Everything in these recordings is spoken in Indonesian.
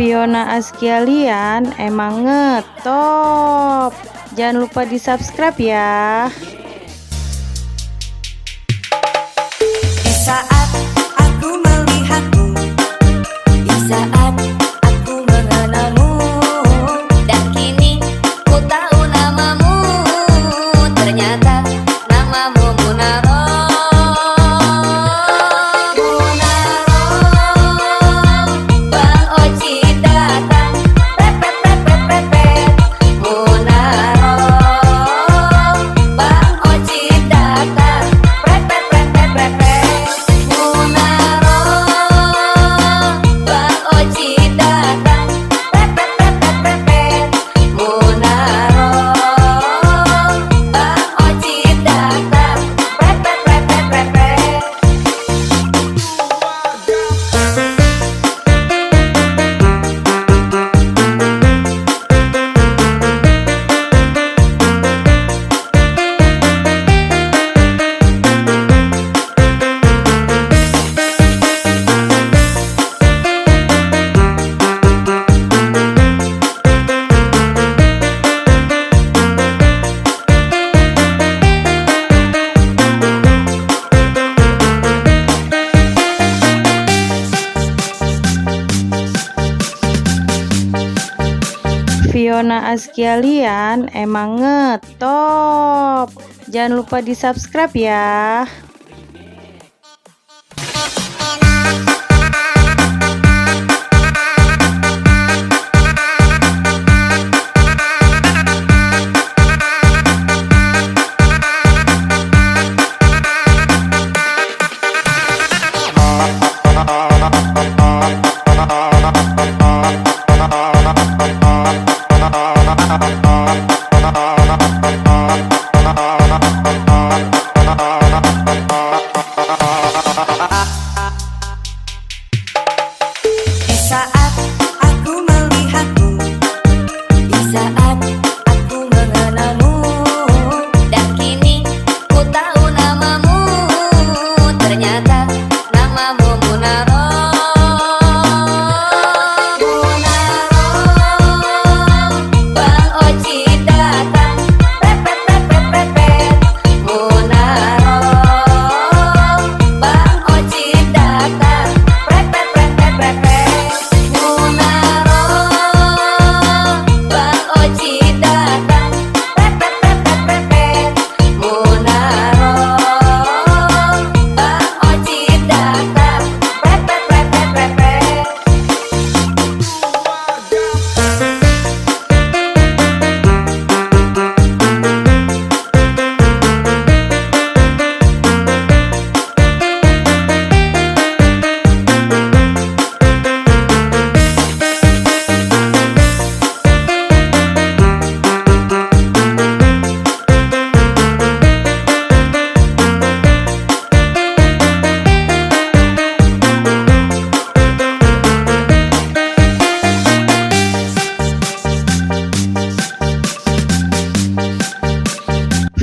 Fiona Askialian emang ngetop. Jangan lupa di subscribe ya. Di saat aku melihatmu, di saat aku mengenalmu, dan kini ku tahu namamu. Ternyata namamu Munaro. Bang Oci datang, repet repet repet. Munaro, Bang Oci datang, repet repet repet. Munaro, Bang Oci datang, repet repet repet. Munaro, Bang Oci datang, repet repet repet. Fiona Askialian emang ngetop. Jangan lupa di subscribe ya. Di saat aku melihatmu, di saat aku mengenalmu, dan kini ku tahu namamu. Ternyata namamu Munaro. Munaro, Bang Oci datang, repet repet repet. Munaro, Bang Oci datang, repet repet repet. Munaro, Bang Oci datang, repet repet repet. Munaro, Bang Oci datang, repet repet repet.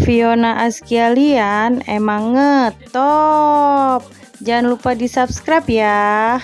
Fiona Askialian emang ngetop. Jangan lupa di subscribe ya.